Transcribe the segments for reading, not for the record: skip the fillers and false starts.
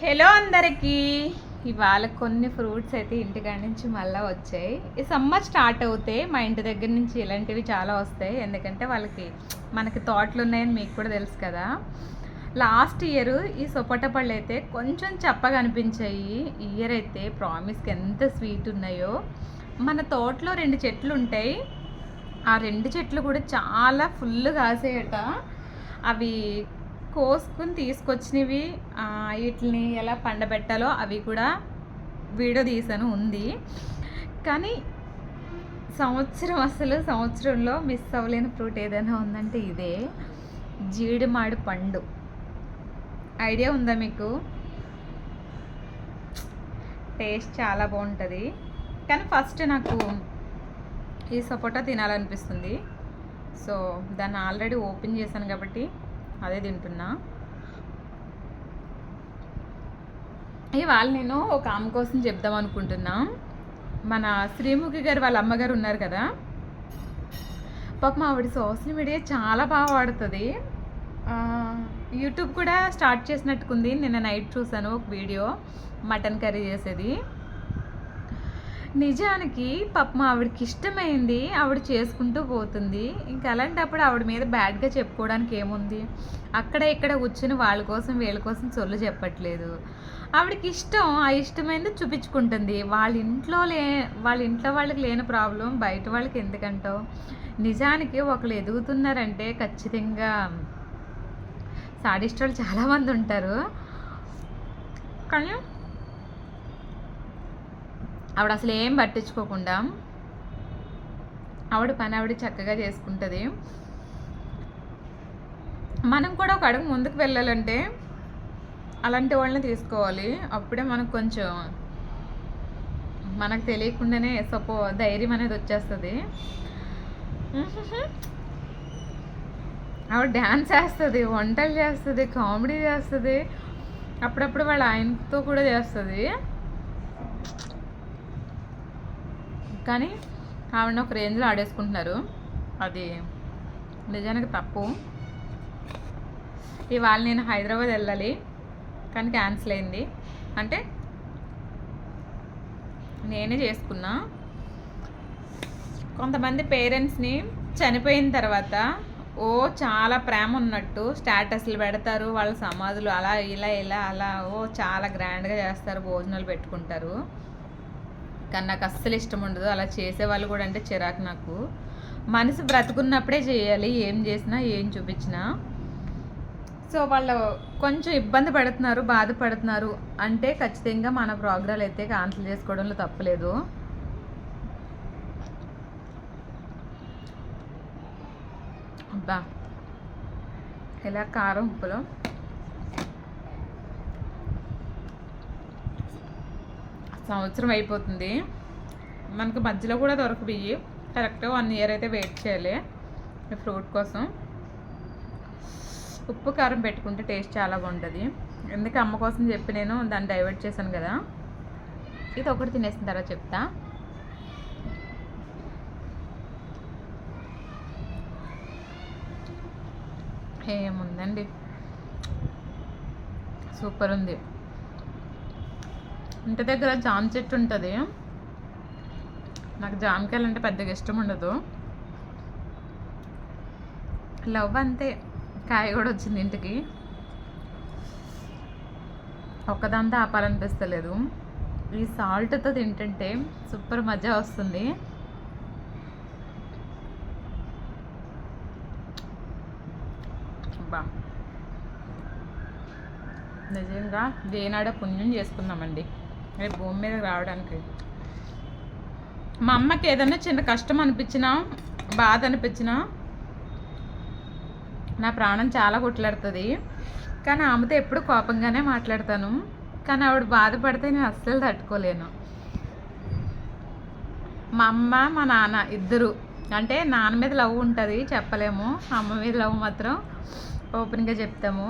Hello అందరికీ. ఇవాళ కొన్ని ఫ్రూట్స్ అయితే ఇంటికాడి నుంచి మళ్ళీ వచ్చాయి. ఈ సమ్మర్ స్టార్ట్ అవుతే మా ఇంటి దగ్గర నుంచి ఇలాంటివి చాలా వస్తాయి. ఎందుకంటే మనకి తోటలు ఉన్నాయని మీకు కూడా తెలుసు కదా. లాస్ట్ ఇయర్ ఈ సపోటా పళ్ళు అయితే కొంచెం చప్పగా అనిపించాయి. ఈ ఇయర్ అయితే ప్రామిస్కి ఎంత స్వీట్ ఉన్నాయో. మన తోటలో 2 చెట్లు ఉంటాయి. ఆ 2 చెట్లు కూడా చాలా ఫుల్ కాసాయట. అవి కోసుకుని తీసుకొచ్చినవి వీటిని ఎలా పండబెట్టాలో అవి కూడా వీడియో తీసాను ఉంది. కానీ సంవత్సరంలో మిస్ అవ్వలేని ఫ్రూట్ ఏదైనా ఉందంటే ఇదే జీడిమాడి పండు. ఐడియా ఉందా మీకు? టేస్ట్ చాలా బాగుంటుంది. కానీ ఫస్ట్ నాకు ఈ సపోటా తినాలనిపిస్తుంది. సో దాన్ని ఆల్రెడీ ఓపెన్ చేశాను కాబట్టి అదే తింటున్నా. ఇవాళ నేను ఒక ఆమె కోసం చెప్దాం అనుకుంటున్నా. మన శ్రీముఖి గారు వాళ్ళ అమ్మగారు ఉన్నారు కదా, పాపం ఆవిడ సోషల్ మీడియా చాలా బాగా వాడుతుంది. యూట్యూబ్ కూడా స్టార్ట్ చేసినట్టుకుంది. నిన్న నైట్ చూసాను ఒక వీడియో, మటన్ కర్రీ చేసేది. నిజానికి పాపం ఆవిడకి ఇష్టమైంది ఆవిడ చేసుకుంటూ పోతుంది. ఇంకా అలాంటప్పుడు ఆవిడ మీద బ్యాడ్గా చెప్పుకోవడానికి ఏముంది? అక్కడ ఇక్కడ కూర్చుని వాళ్ళ కోసం వీళ్ళ కోసం సొల్లు చెప్పట్లేదు. ఆవిడకి ఇష్టం, ఆ ఇష్టమైంది చూపించుకుంటుంది. వాళ్ళ ఇంట్లో వాళ్ళకి లేని ప్రాబ్లం బయట వాళ్ళకి ఎందుకంటావు? నిజానికి ఒకళ్ళు ఎదుగుతున్నారంటే ఖచ్చితంగా సాడిస్ట్ వాళ్ళు చాలామంది ఉంటారు. కానీ ఆవిడ అసలు ఏం పట్టించుకోకుండా ఆవిడ పని ఆవిడ చక్కగా చేసుకుంటుంది. మనం కూడా ఒక అడుగు ముందుకు వెళ్ళాలంటే అలాంటి వాళ్ళని తీసుకోవాలి. అప్పుడే మనకు కొంచెం మనకు తెలియకుండానే ధైర్యం అనేది వచ్చేస్తుంది. ఆవిడ డ్యాన్స్ చేస్తుంది, వంటలు చేస్తుంది, కామెడీ చేస్తుంది, అప్పుడప్పుడు వాళ్ళ ఆయనతో కూడా చేస్తుంది. కానీ ఆవిడని ఒక రేంజ్లో ఆడేసుకుంటున్నారు. అది నిజానికి తప్పు. ఇవాళ నేను హైదరాబాద్ వెళ్ళాలి కానీ క్యాన్సిల్ అయింది. అంటే నేనే చేసుకున్నా. కొంతమంది పేరెంట్స్ని చనిపోయిన తర్వాత చాలా ప్రేమ ఉన్నట్టు స్టేటస్లు పెడతారు, వాళ్ళ సమాధులు అలా ఇలా చాలా గ్రాండ్గా చేస్తారు, భోజనాలు పెట్టుకుంటారు. కానీ నాకు అస్సలు ఇష్టం ఉండదు అలా చేసేవాళ్ళు కూడా. అంటే చిరాకు నాకు. మనసు బ్రతుకున్నప్పుడే చేయాలి, ఏం చేసినా ఏం చూపించినా. సో వాళ్ళు కొంచెం ఇబ్బంది పడుతున్నారు, బాధపడుతున్నారు అంటే ఖచ్చితంగా మన ప్రోగ్రాలు అయితే క్యాన్సిల్ చేసుకోవడంలో తప్పలేదు. అబ్బా ఇలా కారం ఉప్పులో సంవత్సరం అయిపోతుంది. మనకు మధ్యలో కూడా దొరకబోయి కరెక్ట్గా 1 ఇయర్ అయితే వెయిట్ చేయాలి ఈ ఫ్రూట్ కోసం. ఉప్పు కారం పెట్టుకుంటే టేస్ట్ చాలా బాగుంటుంది. ఎందుకు అమ్మ కోసం చెప్పి నేను దాన్ని డైవర్ట్ చేశాను కదా. ఇది ఒకటి తినేసిన తర్వాత చెప్తా. ఏముందండి, సూపర్ ఉంది. ఇంటి దగ్గర జామ చెట్టు ఉంటుంది. నాకు జామకాయలు అంటే పెద్దగా ఇష్టం ఉండదు. లవ్ అంతే, కాయ కూడా వచ్చింది ఇంటికి. ఒక్కదాంతో ఆపాలనిపిస్తలేదు. ఈ సాల్ట్తో తింటుంటే సూపర్ మజా వస్తుంది. బా నిజంగా దేనాడ పుణ్యం చేసుకుందామండి రేపు భూమి మీద రావడానికి. మా అమ్మకి ఏదైనా చిన్న కష్టం అనిపించినా, బాధ అనిపించినా నా ప్రాణం చాలా కొట్లాడుతుంది. కానీ ఆమెతో ఎప్పుడు కోపంగానే మాట్లాడతాను. కానీ ఆవిడ బాధపడితే నేను అస్సలు తట్టుకోలేను. మా అమ్మ మా నాన్న ఇద్దరు, అంటే నాన్న మీద లవ్ ఉంటుంది చెప్పలేము, అమ్మ మీద లవ్ మాత్రం ఓపెన్గా చెప్తాము.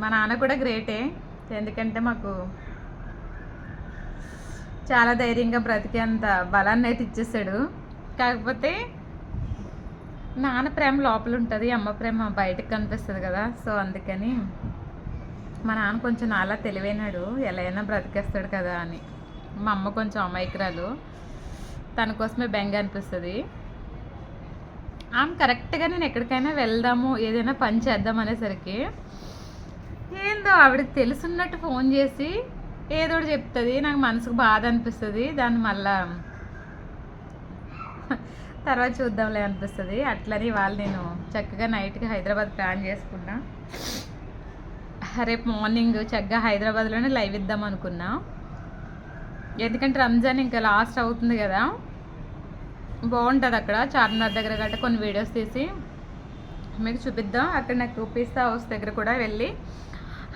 మా నాన్న కూడా గ్రేటే, ఎందుకంటే మాకు చాలా ధైర్యంగా బ్రతికేంత బలాన్ని అయితే ఇచ్చేసాడు. కాకపోతే నాన్న ప్రేమ లోపల ఉంటుంది, అమ్మ ప్రేమ బయటకు కనిపిస్తుంది కదా. సో అందుకని మా నాన్న కొంచెం నాలా తెలివైనాడు, ఎలా అయినా బ్రతికేస్తాడు కదా అని. మా అమ్మ కొంచెం అమాయకురాలు, తన కోసమే బెంగ అనిపిస్తుంది. ఆమె కరెక్ట్గా నేను ఎక్కడికైనా వెళ్దాము, ఏదైనా పని చేద్దాం అనేసరికి ఏందో ఆవిడకి తెలుసున్నట్టు ఫోన్ చేసి ఏదో ఒకటి చెప్తుంది. నాకు మనసుకు బాధ అనిపిస్తుంది. దాన్ని మళ్ళా తర్వాత చూద్దాంలే అనిపిస్తుంది. అట్లని వాళ్ళు నేను చక్కగా నైట్కి హైదరాబాద్ ప్లాన్ చేసుకున్నా. రేపు మార్నింగ్ చక్కగా హైదరాబాద్లోనే లైవ్ ఇద్దాం అనుకున్నా. ఎందుకంటే రంజాన్ ఇంకా లాస్ట్ అవుతుంది కదా, బాగుంటుంది అక్కడ చార్మినార్ దగ్గర గట్రా కొన్ని వీడియోస్ తీసి మీకు చూపిద్దాం. అక్కడ నాకు పిస్తా హౌస్ దగ్గర కూడా వెళ్ళి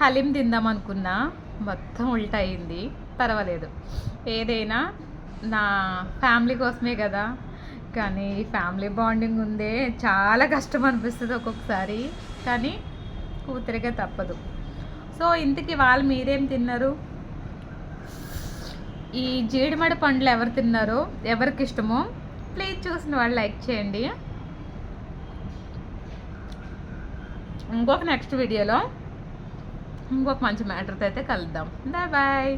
హలీం తిందాం అనుకున్నా. మొత్తం ఉల్టా అయింది. పర్వాలేదు, ఏదైనా నా ఫ్యామిలీ కోసమే కదా. కానీ ఫ్యామిలీ బాండింగ్ ఉందే చాలా కష్టం అనిపిస్తుంది ఒక్కొక్కసారి, కానీ కూతురిగా తప్పదు. సో ఇంతకీ వాళ్ళు మీరేం తిన్నారు? ఈ జీడిమడి పండ్లు ఎవరు తిన్నారో, ఎవరికి ఇష్టమో ప్లీజ్ చూసిన వాళ్ళు లైక్ చేయండి. ఇంకొక నెక్స్ట్ వీడియోలో ఇంకొక మంచి మ్యాటర్తో అయితే కలుద్దాం. Bye bye.